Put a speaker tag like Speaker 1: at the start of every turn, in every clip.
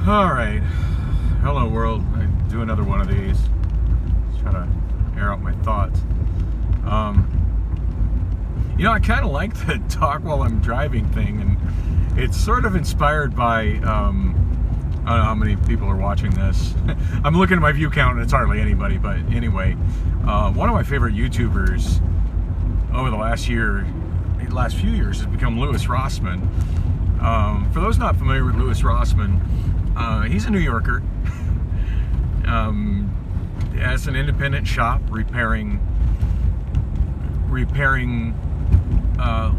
Speaker 1: All right. Hello, world. I do another one of these. Just trying to air out my thoughts. I kind of like the talk while I'm driving thing, and it's sort of inspired by, I don't know how many people are watching this. I'm looking at my view count, and it's hardly anybody, but anyway, one of my favorite YouTubers over the last few years has become Louis Rossman. For those not familiar with Louis Rossman, he's a New Yorker. Has an independent shop repairing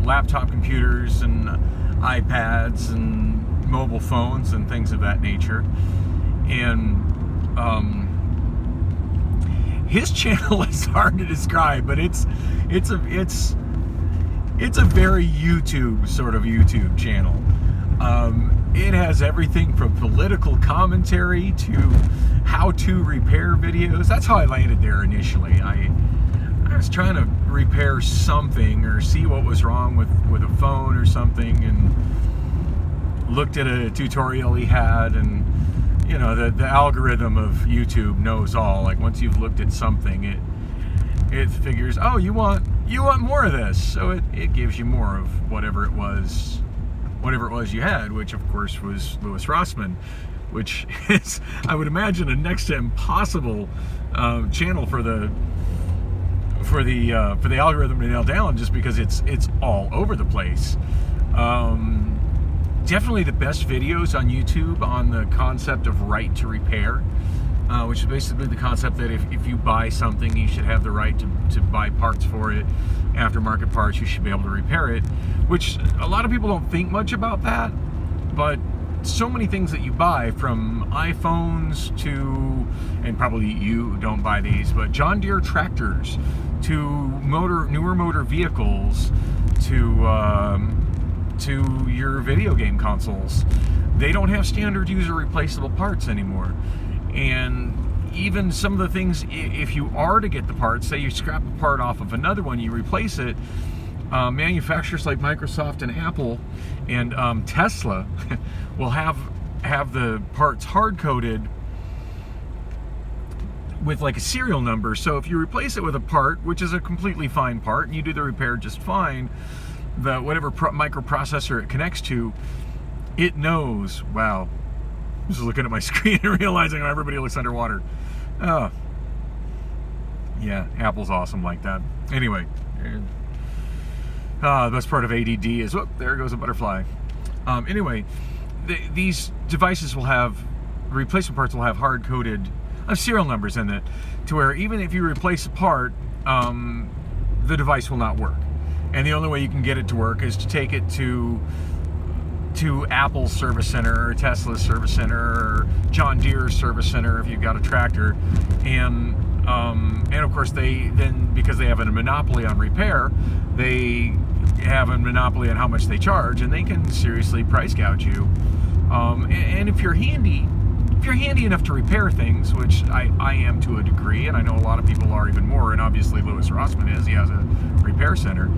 Speaker 1: laptop computers and iPads and mobile phones and things of that nature. And his channel is hard to describe, but it's a very YouTube sort of YouTube channel. It has everything from political commentary to how-to repair videos. That's how I landed there initially. I was trying to repair something or see what was wrong with a phone or something, and looked at a tutorial he had, and the algorithm of YouTube knows all. Like, once you've looked at something, it figures, oh, you want more of this, so it gives you more of whatever it was you had, which of course was Louis Rossman, which is, I would imagine, a next to impossible channel for the algorithm to nail down, just because it's all over the place. Definitely the best videos on YouTube on the concept of right to repair, which is basically the concept that if you buy something, you should have the right to buy parts for it, aftermarket parts. You should be able to repair it, which a lot of people don't think much about that, but so many things that you buy, from iPhones to, and probably you don't buy these, but John Deere tractors, to newer motor vehicles, to your video game consoles, they don't have standard user replaceable parts anymore. And even some of the things, if you are to get the parts, say you scrap a part off of another one, you replace it, manufacturers like Microsoft and Apple and Tesla will have the parts hard-coded with like a serial number. So if you replace it with a part, which is a completely fine part, and you do the repair just fine, whatever microprocessor it connects to, it knows, wow, I'm just looking at my screen and realizing how everybody looks underwater. Oh, yeah, Apple's awesome like that. Anyway, the best part of ADD is, oh, there goes a butterfly. Anyway, these devices will have, replacement parts will have hard-coded serial numbers in it, to where even if you replace a part, the device will not work. And the only way you can get it to work is to take it to Apple's service center, or Tesla's service center, or John Deere's service center if you've got a tractor. And of course, they then, because they have a monopoly on repair, they have a monopoly on how much they charge, and they can seriously price gouge you. And if you're handy enough to repair things, which I am to a degree, and I know a lot of people are even more, and obviously Louis Rossman is, he has a repair center,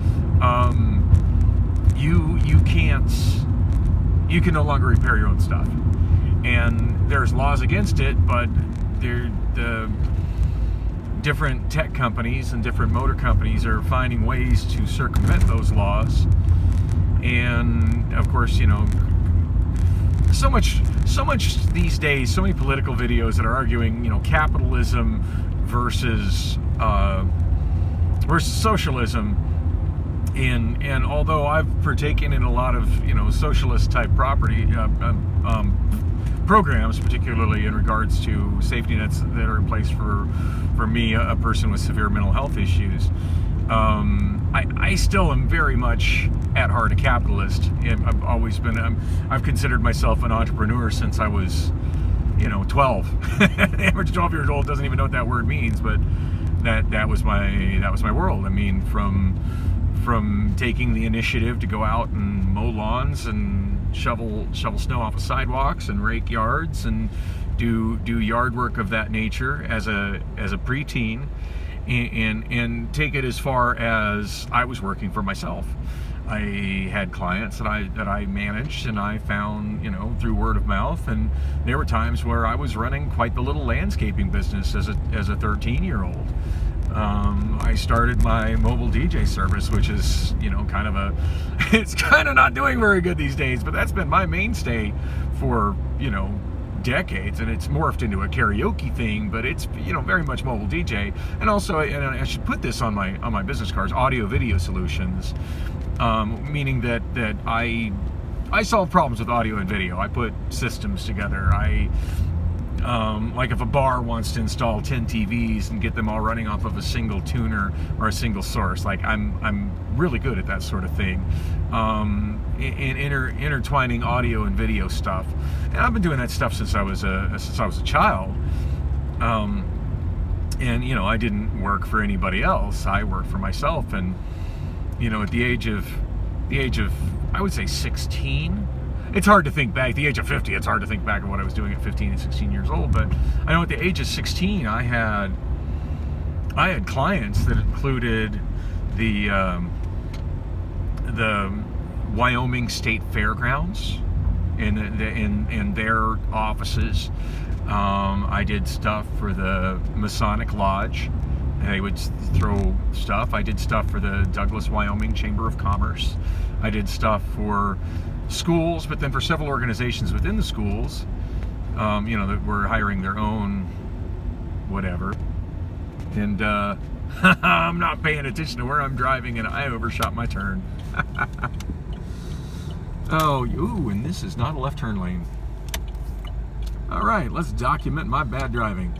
Speaker 1: you can no longer repair your own stuff. And there's laws against it, but the different tech companies and different motor companies are finding ways to circumvent those laws. And of course, so much these days, so many political videos that are arguing, capitalism versus socialism. And although I've partaken in a lot of socialist type programs, particularly in regards to safety nets that are in place for me, a person with severe mental health issues, I still am very much at heart a capitalist. I've always been. I've considered myself an entrepreneur since I was 12. The average 12-year-old doesn't even know what that word means, but that was my world. I mean, from taking the initiative to go out and mow lawns and shovel snow off of sidewalks and rake yards and do yard work of that nature as a preteen, and take it as far as I was working for myself. I had clients that I managed, and I found, you know, through word of mouth, and there were times where I was running quite the little landscaping business as a 13-year-old. I started my mobile DJ service, which is, you know, kind of it's kind of not doing very good these days, but that's been my mainstay for, you know, decades, and it's morphed into a karaoke thing, but it's, you know, very much mobile DJ. And also, and I should put this on my business cards, audio video solutions, meaning that I solve problems with audio and video. I put systems together. Like if a bar wants to install 10 TVs and get them all running off of a single tuner or a single source, like I'm really good at that sort of thing. In intertwining audio and video stuff, and I've been doing that stuff since I was a child. And you know, I didn't work for anybody else. I worked for myself, and you know, at the age of I would say 16. It's hard to think back. At the age of 50, it's hard to think back of what I was doing at 15 and 16 years old. But I know at the age of 16, I had clients that included the Wyoming State Fairgrounds in their offices. I did stuff for the Masonic Lodge. They would throw stuff. I did stuff for the Douglas, Wyoming Chamber of Commerce. I did stuff for schools, but then for several organizations within the schools, you know, that were hiring their own whatever. And I'm not paying attention to where I'm driving, and I overshot my turn. Oh, ooh, and this is not a left turn lane. All right, let's document my bad driving.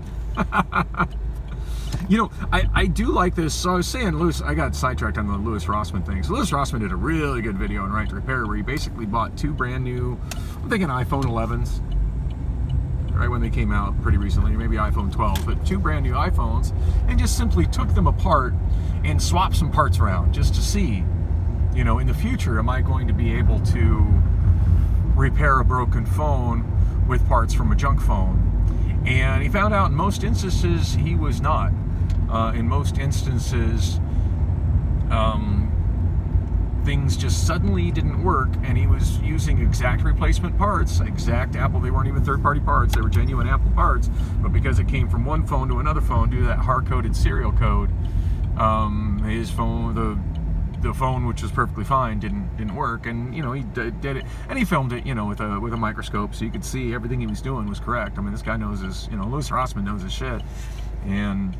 Speaker 1: You know, I do like this. So I was saying, I got sidetracked on the Louis Rossman thing. So Louis Rossman did a really good video on Right to Repair, where he basically bought two brand new, I'm thinking iPhone 11s, right when they came out pretty recently, maybe iPhone 12, but two brand new iPhones, and just simply took them apart and swapped some parts around just to see, you know, in the future, am I going to be able to repair a broken phone with parts from a junk phone? And he found out in most instances he was not. In most instances, things just suddenly didn't work, and he was using exact replacement parts, exact Apple. They weren't even third-party parts; they were genuine Apple parts. But because it came from one phone to another phone due to that hard-coded serial code, his phone, the phone, which was perfectly fine, didn't work. And you know, he did it, and he filmed it, you know, with a microscope, so you could see everything he was doing was correct. I mean, this guy knows his, you know, Louis Rossman knows his shit. And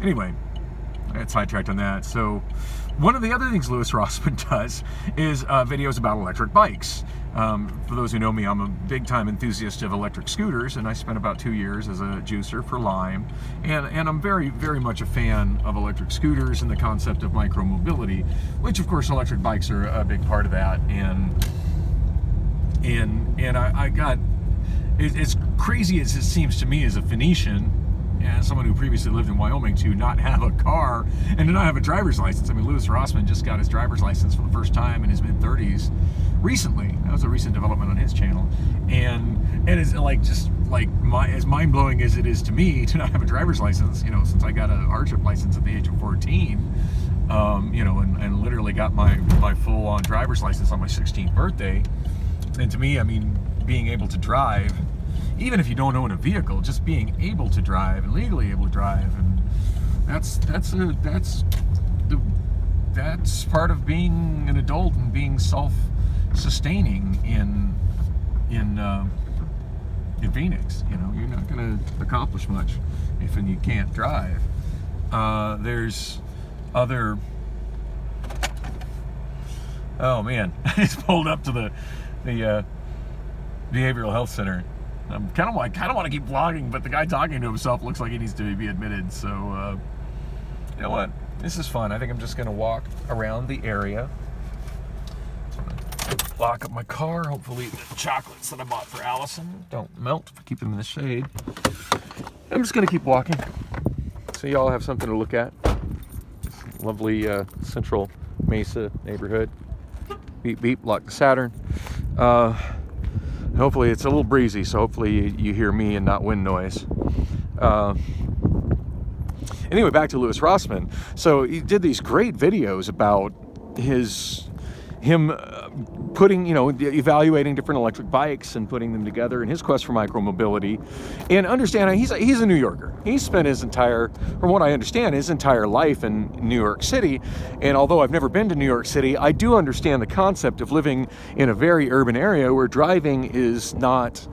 Speaker 1: anyway, I got sidetracked on that. So one of the other things Louis Rossman does is videos about electric bikes. For those who know me, I'm a big-time enthusiast of electric scooters, and I spent about 2 years as a juicer for Lime. And I'm very, very much a fan of electric scooters and the concept of micro-mobility, which, of course, electric bikes are a big part of that. And I got, as crazy as it seems to me as a Phoenician, and someone who previously lived in Wyoming, to not have a car and to not have a driver's license. I mean, Louis Rossman just got his driver's license for the first time in his mid-30s recently. That was a recent development on his channel. And it's like, just like as mind-blowing as it is to me to not have a driver's license, you know, since I got a hardship license at the age of 14, you know, and literally got my full-on driver's license on my 16th birthday. And to me, I mean, being able to drive, even if you don't own a vehicle, just being able to drive and legally able to drive, and that's part of being an adult and being self-sustaining in Phoenix. You know, you're not going to accomplish much if you can't drive. There's other. Oh man, I just pulled up to the Behavioral Health Center. I kind of want to keep vlogging, but the guy talking to himself looks like he needs to be admitted. So, you know what? This is fun. I think I'm just going to walk around the area. Lock up my car. Hopefully the chocolates that I bought for Allison don't melt if I keep them in the shade. I'm just going to keep walking, so y'all have something to look at. Lovely Central Mesa neighborhood. Beep, beep, lock the Saturn. Hopefully it's a little breezy, so hopefully you hear me and not wind noise. Anyway, back to Louis Rossman. So he did these great videos about his him putting, evaluating different electric bikes and putting them together in his quest for micromobility. And understanding he's a New Yorker. He's spent from what I understand, his entire life in New York City. And although I've never been to New York City, I do understand the concept of living in a very urban area where driving is not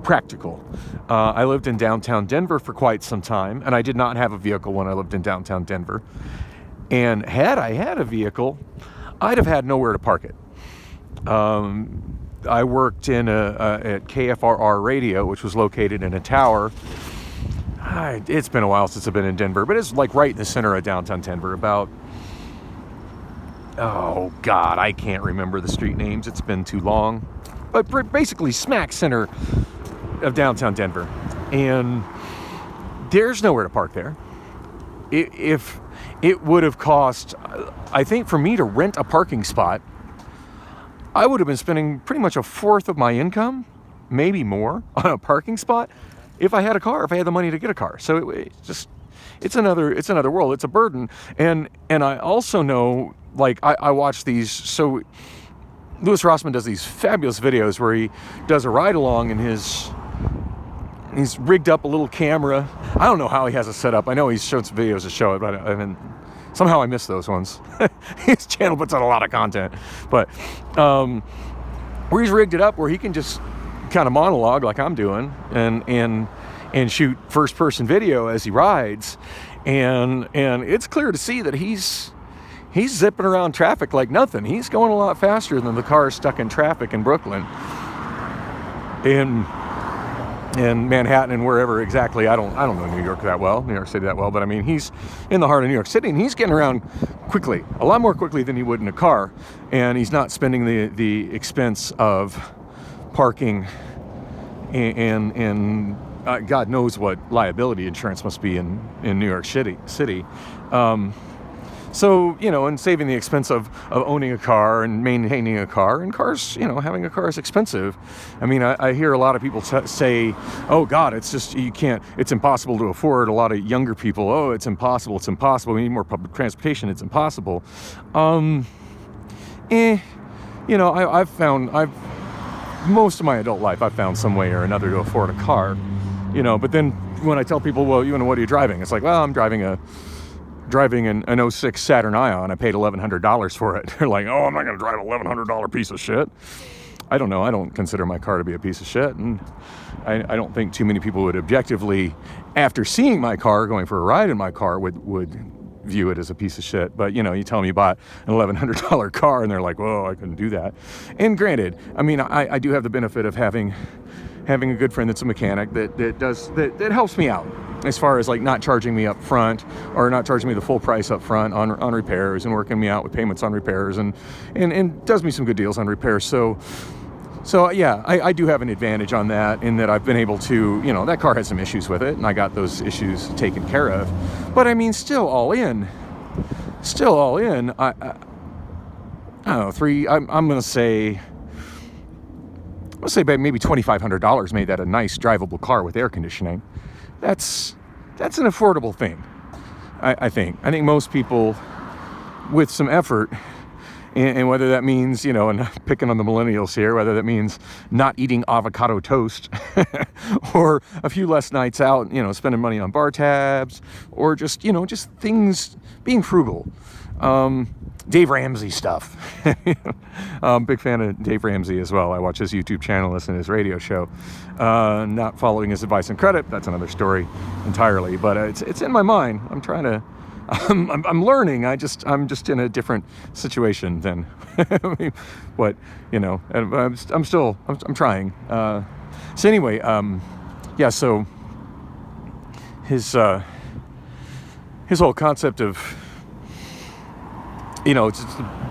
Speaker 1: practical. I lived in downtown Denver for quite some time, and I did not have a vehicle when I lived in downtown Denver. And had I had a vehicle, I'd have had nowhere to park it. I worked at KFRR Radio, which was located in a tower. It's been a while since I've been in Denver, but it's like right in the center of downtown Denver. Oh God, I can't remember the street names. It's been too long. But basically smack center of downtown Denver. And there's nowhere to park there. If it would have cost, I think for me to rent a parking spot, I would have been spending pretty much a fourth of my income, maybe more, on a parking spot if I had a car, if I had the money to get a car. So it's another world. It's a burden. And I also know, like, I watch these, so Louis Rossman does these fabulous videos where he does a ride along and he's rigged up a little camera. I don't know how he has it set up. I know he's shown some videos to show it, but somehow I missed those ones. His channel puts out a lot of content, but where he's rigged it up where he can just kind of monologue like I'm doing and shoot first person video as he rides, and it's clear to see that he's zipping around traffic like nothing. He's going a lot faster than the cars stuck in traffic in Brooklyn, in Manhattan and wherever exactly. I don't know New York City that well, but I mean, he's in the heart of New York City and he's getting around quickly, a lot more quickly than he would in a car, and he's not spending the expense of parking and God knows what liability insurance must be in New York City. So, and saving the expense of owning a car and maintaining a car, and cars, having a car is expensive. I mean, I hear a lot of people say, oh God, it's impossible to afford. A lot of younger people, oh, it's impossible. We need more public transportation. It's impossible. Most of my adult life, I've found some way or another to afford a car, but then when I tell people, well, what are you driving? It's like, well, I'm driving an 06 Saturn Ion. I paid $1,100 for it. They're like, oh, I'm not going to drive an $1,100 piece of shit. I don't know. I don't consider my car to be a piece of shit. And I don't think too many people would objectively, after seeing my car, going for a ride in my car, would view it as a piece of shit. But, you tell me you bought an $1,100 car and they're like, whoa, I couldn't do that. And granted, I mean, I do have the benefit of having a good friend that's a mechanic that helps me out as far as like not charging me up front or not charging me the full price up front on repairs and working me out with payments on repairs and does me some good deals on repairs. So yeah, I do have an advantage on that in that I've been able to, that car had some issues with it and I got those issues taken care of. But I mean, still all in, I don't know, I'm going to say maybe $2,500 made that a nice drivable car with air conditioning. That's an affordable thing, I think. I think most people with some effort, and whether that means, and picking on the millennials here, whether that means not eating avocado toast or a few less nights out, spending money on bar tabs or just things, being frugal. Dave Ramsey stuff. Big fan of Dave Ramsey as well. I watch his YouTube channel, listen to his radio show. Not following his advice and credit, that's another story entirely. But it's in my mind. I'm learning. I'm just in a different situation than what I'm trying. So anyway, yeah. So his whole concept of it's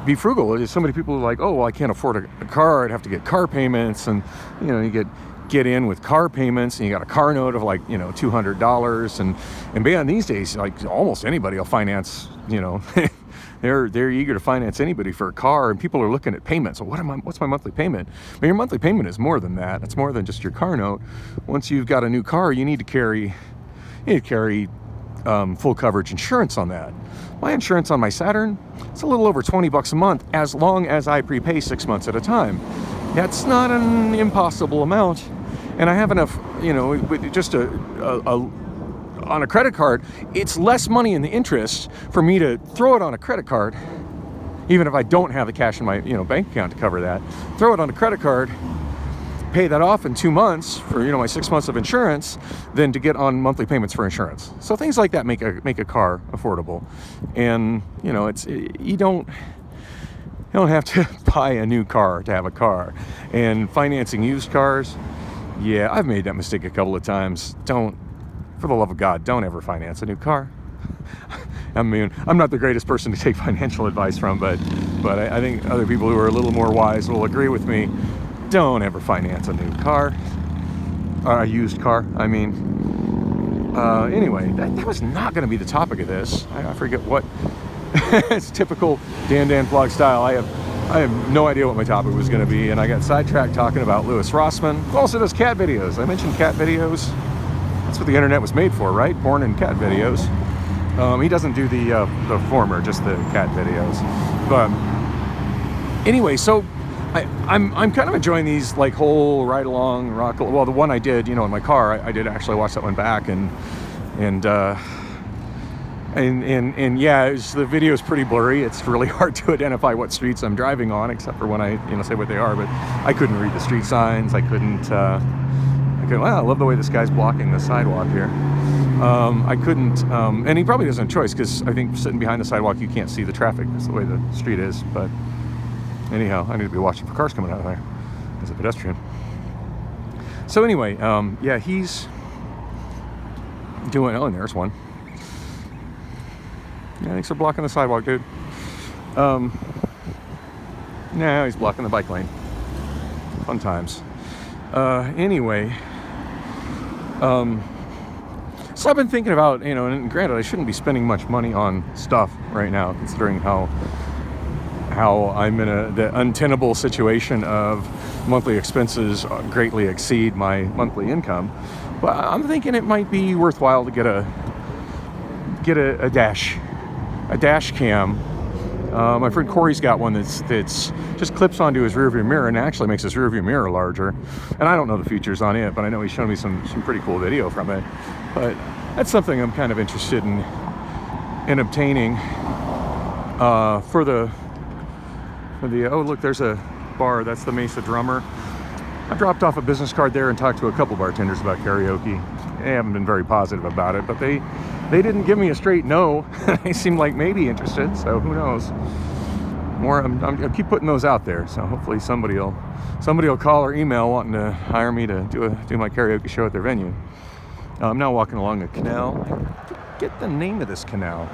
Speaker 1: be frugal. So many people are like, oh, well, I can't afford a car. I'd have to get car payments, and you get in with car payments, and you got a car note of like $200, and beyond these days, like almost anybody will finance. They're eager to finance anybody for a car, and people are looking at payments. So what's my monthly payment? But your monthly payment is more than that. It's more than just your car note. Once you've got a new car, you need to carry full coverage insurance on that. My insurance on my Saturn, it's a little over $20 a month as long as I prepay 6 months at a time. That's not an impossible amount, and I have enough, with just on a credit card, it's less money in the interest for me to throw it on a credit card, even if I don't have the cash in my bank account to cover that. Throw it on a credit card, pay that off in 2 months for my 6 months of insurance, than to get on monthly payments for insurance. So things like that make a car affordable, and you don't have to buy a new car to have a car. And financing used cars, yeah, I've made that mistake a couple of times. For the love of God, don't ever finance a new car. I mean, I'm not the greatest person to take financial advice from, but I think other people who are a little more wise will agree with me. Don't ever finance a new car, a used car. I mean, anyway, that was not going to be the topic of this. I forget what. It's typical Dan Vlog style. I have no idea what my topic was going to be, and I got sidetracked talking about Louis Rossman, who also does cat videos. I mentioned cat videos. That's what the internet was made for, right? Porn and cat videos. He doesn't do the former, just the cat videos. But anyway, so I'm kind of enjoying these like whole ride along rock. Well, the one I did, in my car, I did actually watch that one back, and yeah, the video is pretty blurry. It's really hard to identify what streets I'm driving on, except for when I say what they are. But I couldn't read the street signs. I couldn't. Wow, I love the way this guy's blocking the sidewalk here. I couldn't, and he probably doesn't have a choice, because I think sitting behind the sidewalk you can't see the traffic. That's the way the street is. But anyhow, I need to be watching for cars coming out of there as a pedestrian. So anyway, yeah, he's doing. Oh, and there's one. Yeah, thanks for blocking the sidewalk, dude. No, he's blocking the bike lane. Fun times. Anyway, so I've been thinking about, and granted, I shouldn't be spending much money on stuff right now, considering how I'm in the untenable situation of monthly expenses greatly exceed my monthly income. But I'm thinking it might be worthwhile to get a dash cam. My friend Corey's got one that's just clips onto his rearview mirror and actually makes his rearview mirror larger. And I don't know the features on it, but I know he's shown me some pretty cool video from it. But that's something I'm kind of interested in obtaining for the oh, look, there's a bar. That's the Mesa Drummer. I dropped off a business card there and talked to a couple bartenders about karaoke. They haven't been very positive about it, but they didn't give me a straight no. They seemed like maybe interested, so who knows. I keep putting those out there, so hopefully somebody will call or email wanting to hire me to do my karaoke show at their venue. I'm now walking along a canal. I forget the name of this canal.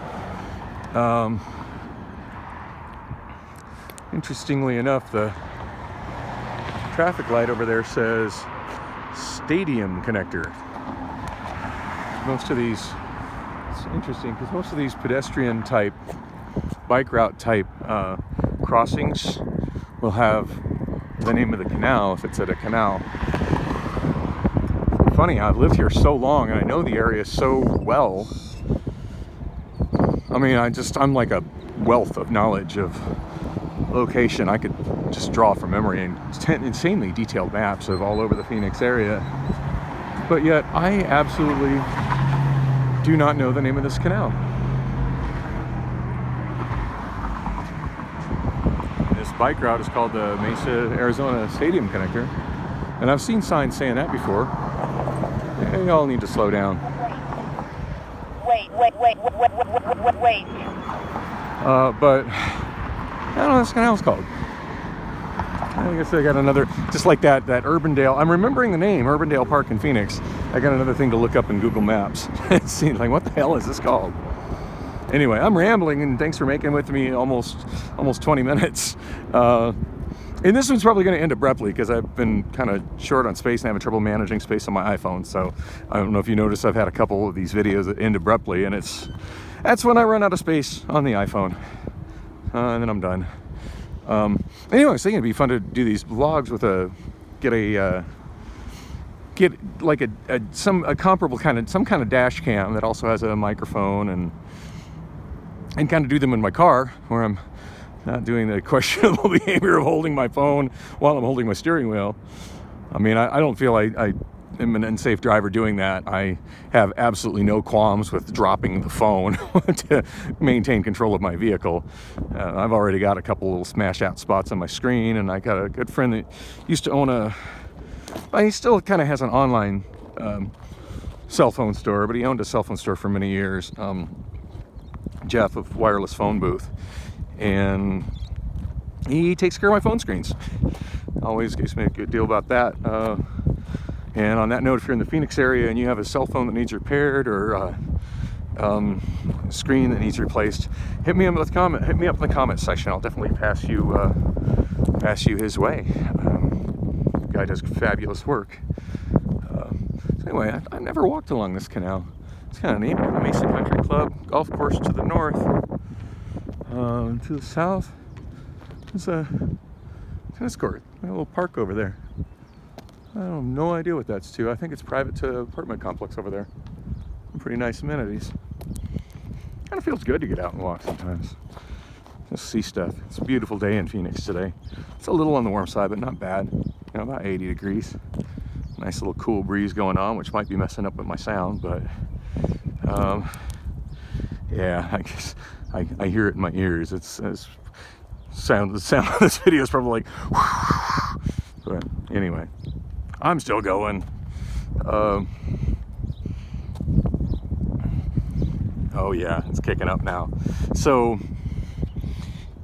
Speaker 1: Interestingly enough, the traffic light over there says Stadium Connector. Most of these, it's interesting because most of these pedestrian type, bike route type crossings will have the name of the canal if it's at a canal. Funny, I've lived here so long and I know the area so well. I mean, I'm like a wealth of knowledge of location. I could just draw from memory and insanely detailed maps of all over the Phoenix area. But yet, I absolutely do not know the name of this canal. This bike route is called the Mesa, Arizona Stadium Connector. And I've seen signs saying that before. You all need to slow down.
Speaker 2: Wait.
Speaker 1: But I don't know what this canal's called. I guess they got another, just like that Urbandale. I'm remembering the name, Urbandale Park in Phoenix. I got another thing to look up in Google Maps. It seems like, what the hell is this called? Anyway, I'm rambling, and thanks for making with me almost 20 minutes. And this one's probably going to end abruptly because I've been kind of short on space and having trouble managing space on my iPhone. So I don't know if you noticed, I've had a couple of these videos that end abruptly, and that's when I run out of space on the iPhone. And then I'm done. Anyway, I was thinking it'd be fun to do these vlogs with get a get like a comparable some kind of dash cam that also has a microphone, and kind of do them in my car where I'm not doing the questionable behavior of holding my phone while I'm holding my steering wheel. I mean, I don't feel I am an unsafe driver doing that. I have absolutely no qualms with dropping the phone to maintain control of my vehicle. I've already got a couple little smash out spots on my screen, and I got a good friend that used to own he still kind of has an online cell phone store, but he owned a cell phone store for many years. Jeff of Wireless Phone Booth, and he takes care of my phone screens. Always gives me a good deal about that. And on that note, if you're in the Phoenix area and you have a cell phone that needs repaired, or a screen that needs replaced, hit me up in the comment section. I'll definitely pass you his way. The guy does fabulous work. So anyway, I've never walked along this canal. It's kind of neat. The Mesa Country Club golf course to the north. To the south, there's a tennis court, a little park over there. I have no idea what that's to. I think it's private to apartment complex over there. Pretty nice amenities. Kind of feels good to get out and walk sometimes. Just see stuff. It's a beautiful day in Phoenix today. It's a little on the warm side, but not bad. About 80 degrees. Nice little cool breeze going on, which might be messing up with my sound, but yeah, I guess I hear it in my ears. The sound of this video is probably like, but anyway, I'm still going. Oh yeah, it's kicking up now. So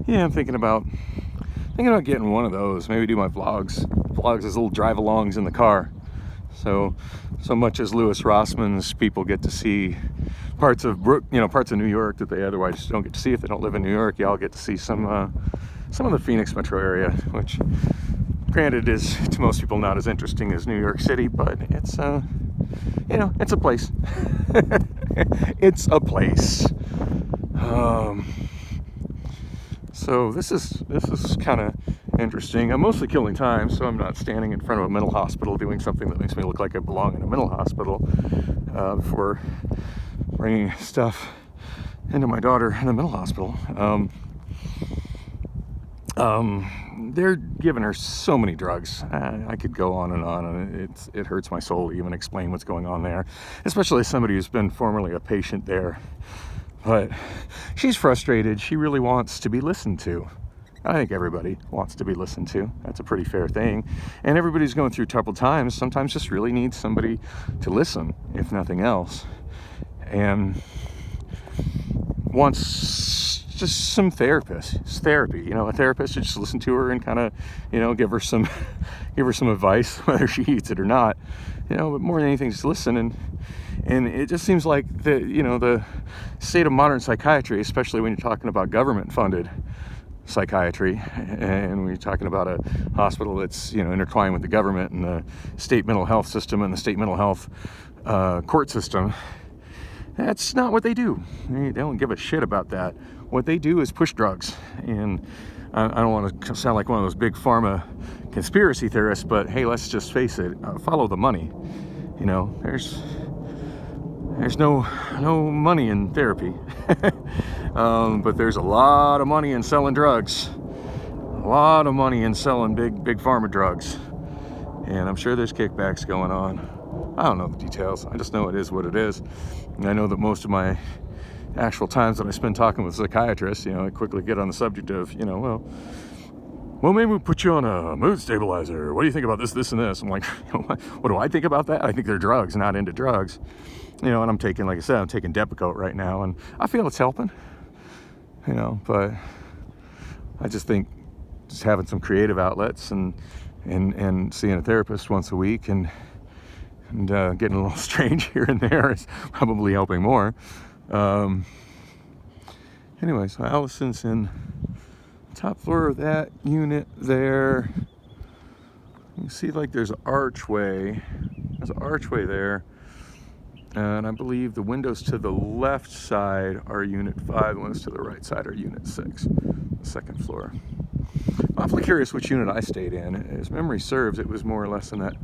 Speaker 1: yeah, I'm thinking about getting one of those. Maybe do my vlogs as little drive-alongs in the car. So much as Louis Rossman's people get to see parts of New York that they otherwise don't get to see if they don't live in New York, y'all get to see some of the Phoenix metro area, which granted is to most people not as interesting as New York City, but it's it's a place. It's a place. So this is kind of interesting. I'm mostly killing time, so I'm not standing in front of a mental hospital doing something that makes me look like I belong in a mental hospital before bringing stuff into my daughter in a mental hospital. They're giving her so many drugs. I could go on, and it hurts my soul to even explain what's going on there, especially as somebody who's been formerly a patient there. But she's frustrated. She really wants to be listened to. I think everybody wants to be listened to. That's a pretty fair thing. And everybody's going through troubled times sometimes just really needs somebody to listen, if nothing else. And wants just some therapy. A therapist to just listen to her and kind of, give her some advice, whether she eats it or not. But more than anything, just listen. And it just seems like the state of modern psychiatry, especially when you're talking about government-funded psychiatry, and when you're talking about a hospital that's intertwined with the government and the state mental health system and the state mental health court system, that's not what they do. They don't give a shit about that. What they do is push drugs. And I don't want to sound like one of those big pharma conspiracy theorists, but hey, let's just face it, follow the money. There's no money in therapy. But there's a lot of money in selling drugs. A lot of money in selling big pharma drugs. And I'm sure there's kickbacks going on. I don't know the details. I just know it is what it is. And I know that most of my actual times that I spend talking with psychiatrists, I quickly get on the subject of, well, maybe we'll put you on a mood stabilizer. What do you think about this, this, and this? I'm like, what do I think about that? I think they're drugs, not into drugs. And I'm taking, like I said, I'm taking Depakote right now, and I feel it's helping. But I just think just having some creative outlets and seeing a therapist once a week and getting a little strange here and there is probably helping more. Anyway, so Allison's in top floor of that unit there. You see, like, there's an archway. There's an archway there. And I believe the windows to the left side are Unit 5. The ones to the right side are Unit 6, the second floor. I'm awfully curious which unit I stayed in. As memory serves, it was more or less in that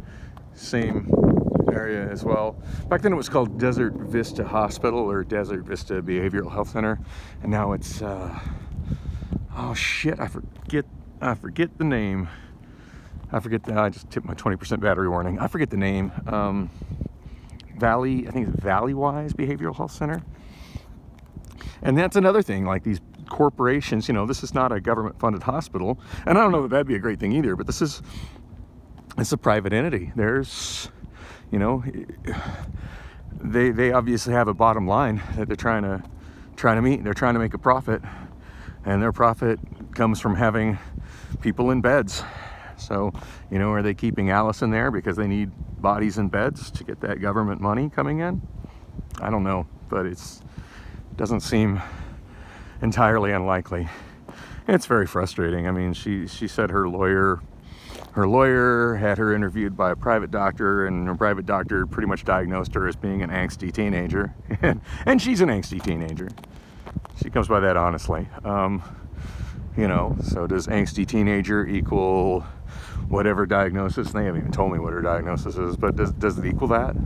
Speaker 1: same area as well. Back then it was called Desert Vista Hospital or Desert Vista Behavioral Health Center, and now it's oh shit, I forget the name. I just tipped my 20% battery warning. I forget the name. I think it's Valleywise Behavioral Health Center. And that's another thing, like these corporations, you know, this is not a government-funded hospital, and I don't know that that'd be a great thing either, but it's a private entity. There's, you know, they obviously have a bottom line that they're trying to meet. They're trying to make a profit, and their profit comes from having people in beds. So, you know, are they keeping Allison there because they need bodies in beds to get that government money coming in? I don't know, but it doesn't seem entirely unlikely. It's very frustrating. I mean, she said her lawyer had her interviewed by a private doctor, and her private doctor pretty much diagnosed her as being an angsty teenager. And she's an angsty teenager. She comes by that honestly. You know, so does angsty teenager equal whatever diagnosis? They haven't even told me what her diagnosis is, but does it equal that?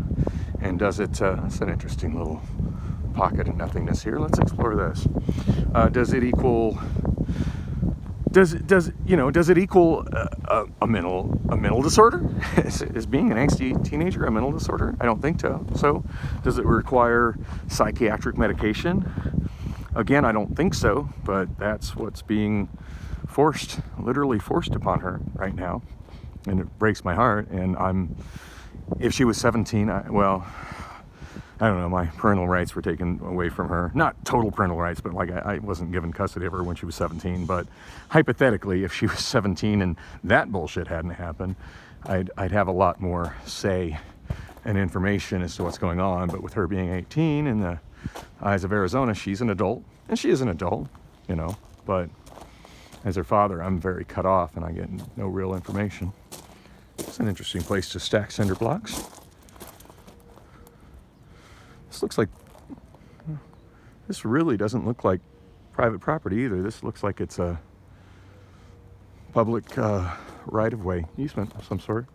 Speaker 1: And does it, that's an interesting little pocket of nothingness here. Let's explore this. Does it equal a mental disorder? Is being an angsty teenager a mental disorder? I don't think so. So does it require psychiatric medication? Again, I don't think so, but that's what's being literally forced upon her right now, and it breaks my heart. And if she was 17, I don't know, my parental rights were taken away from her. Not total parental rights, but like I wasn't given custody of her when she was 17. But hypothetically, if she was 17 and that bullshit hadn't happened, I'd have a lot more say and information as to what's going on. But with her being 18, in the eyes of Arizona, she's an adult, and she is an adult, you know. But as her father, I'm very cut off, and I get no real information. It's an interesting place to stack cinder blocks. This really doesn't look like private property either. This looks like it's a public right-of-way easement of some sort.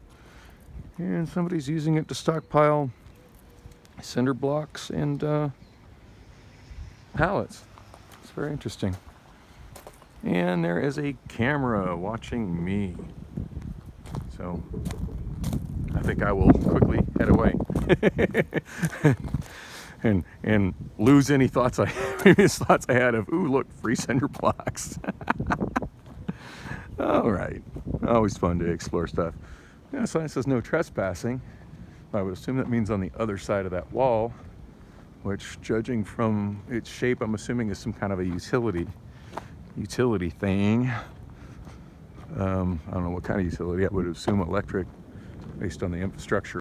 Speaker 1: And somebody's using it to stockpile cinder blocks and pallets. It's very interesting. And there is a camera watching me. So I think I will quickly head away. and lose any previous thoughts I had of, ooh, look, free cinder blocks. All right. Always fun to explore stuff. Yeah, sign says no trespassing. I would assume that means on the other side of that wall, which, judging from its shape, I'm assuming is some kind of a utility thing. I don't know what kind of utility. I would assume electric, based on the infrastructure